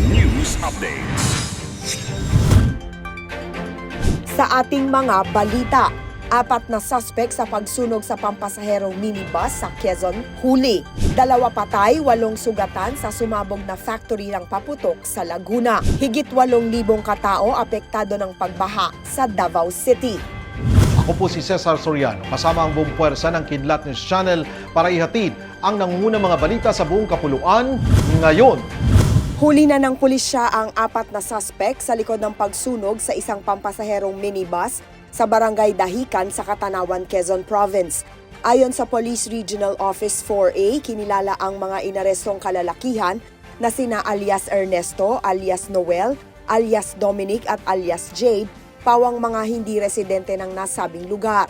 News Updates. Sa ating mga balita, 4 na suspect sa pagsunog sa pampasaherong minibus sa Quezon huli. 2 patay, 8 sugatan sa sumabog na factory ng paputok sa Laguna. Higit 8,000 katao apektado ng pagbaha sa Davao City. Ako po si Cesar Soriano, kasama ang buong puwersa ng Kidlat News Channel para ihatid ang nangungunang mga balita sa buong kapuluan ngayon. Huli na ng pulisya ang 4 na suspect sa likod ng pagsunog sa isang pampasaherong minibus sa Barangay Dahican sa Katanawan, Quezon Province. Ayon sa Police Regional Office 4A, kinilala ang mga inarestong kalalakihan na sina alias Ernesto, alias Noel, alias Dominic at alias Jade, pawang mga hindi residente ng nasabing lugar.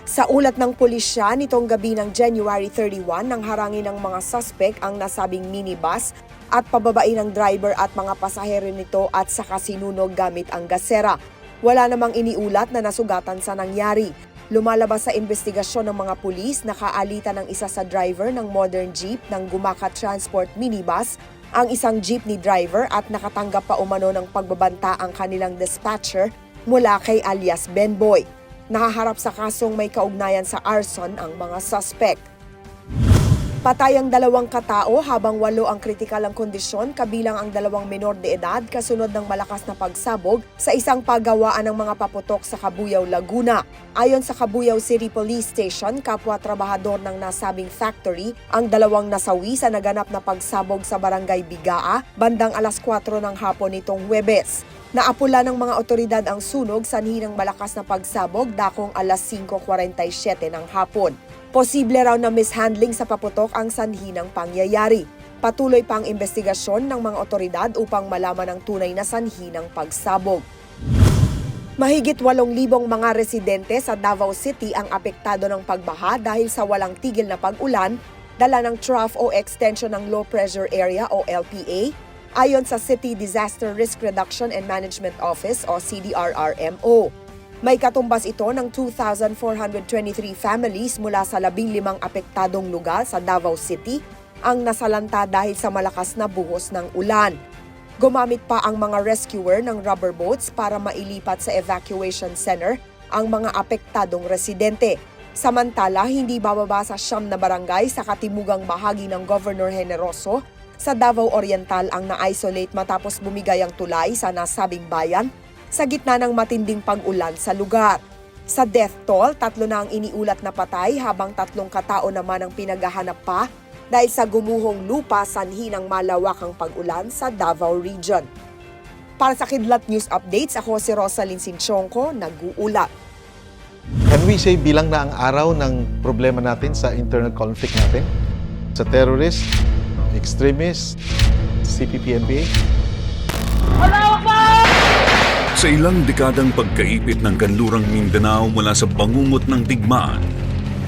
Sa ulat ng pulisya, nitong gabi ng January 31 nang harangin ng mga suspect ang nasabing minibus at pababain ng driver at mga pasahero nito at saka sinunog gamit ang gasera. Wala namang iniulat na nasugatan sa nangyari. Lumalabas sa investigasyon ng mga pulis na kaalitan ng isa sa driver ng modern jeep ng Gumaka Transport minibus, ang isang jeepney driver at nakatanggap pa umano ng pagbabanta ang kanilang dispatcher mula kay alias Benboy. Nahaharap sa kasong may kaugnayan sa arson ang mga suspect. Patay ang 2 katao habang 8 ang kritikal ang kondisyon kabilang ang 2 menor de edad kasunod ng malakas na pagsabog sa isang pagawaan ng mga paputok sa Cabuyao, Laguna. Ayon sa Cabuyao City Police Station, kapwa trabahador ng nasabing factory ang 2 nasawi sa naganap na pagsabog sa Barangay Bigaa bandang alas 4 ng hapon nitong Huwebes. Naapula ng mga otoridad ang sunog sanhi ng malakas na pagsabog dakong alas 5:47 ng hapon. Posible raw na mishandling sa paputok ang sanhi ng pangyayari. Patuloy pa ang investigasyon ng mga otoridad upang malaman ang tunay na sanhi ng pagsabog. Mahigit 8,000 mga residente sa Davao City ang apektado ng pagbaha dahil sa walang tigil na pag-ulan, dala ng trough o extension ng Low Pressure Area o LPA, ayon sa City Disaster Risk Reduction and Management Office o CDRRMO. May katumbas ito ng 2,423 families mula sa 15 apektadong lugar sa Davao City ang nasalanta dahil sa malakas na buhos ng ulan. Gumamit pa ang mga rescuer ng rubber boats para mailipat sa evacuation center ang mga apektadong residente. Samantala, hindi bababa sa 9 na barangay sa katimugang bahagi ng Governor Generoso sa Davao Oriental ang na-isolate matapos bumigay ang tulay sa nasabing bayan sa gitna ng matinding pag-ulan sa lugar. Sa death toll, 3 na ang iniulat na patay habang 3 katao naman ang pinaghahanap pa dahil sa gumuhong lupa sanhi ng malawakang pag-ulan sa Davao Region. Para sa Kidlat News Updates, ako si Rosalyn Sinchonko, nag-uulat. Can we say bilang na ang araw ng problema natin sa internal conflict natin? Sa terrorist, extremist, CPP-NPA? Sa ilang dekadang pagkaipit ng kanlurang Mindanao mula sa bangungot ng digmaan,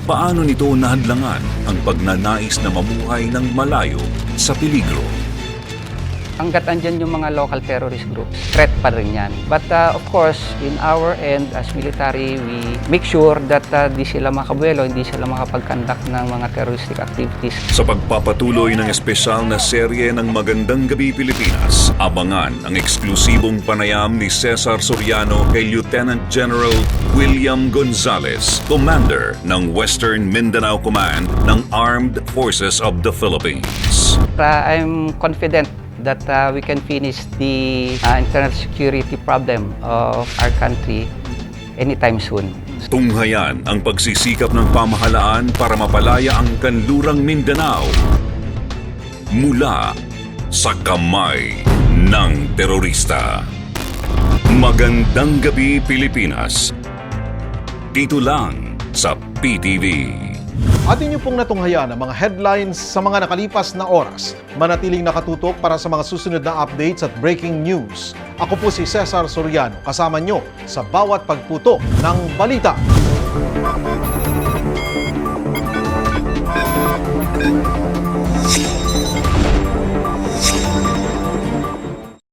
paano nito nahadlangan ang pagnanais na mamuhay ng malayo sa peligro? Hanggat andyan yung mga local terrorist groups, threat pa rin yan. But of course, in our end as military, we make sure that di sila makabuelo, hindi sila makapag-conduct ng mga terroristic activities. Sa pagpapatuloy ng espesyal na serye ng Magandang Gabi Pilipinas, abangan ang eksklusibong panayam ni Cesar Soriano kay Lieutenant General William Gonzales, Commander ng Western Mindanao Command ng Armed Forces of the Philippines. I'm confident that we can finish the internal security problem of our country anytime soon. Tunghayan ang pagsisikap ng pamahalaan para mapalaya ang kanlurang Mindanao mula sa kamay ng terorista. Magandang Gabi Pilipinas. Dito lang sa PTV. Atin niyo pong natunghayan ang mga headlines sa mga nakalipas na oras. Manatiling nakatutok para sa mga susunod na updates at breaking news. Ako po si Cesar Soriano, kasama niyo sa bawat pagputok ng balita.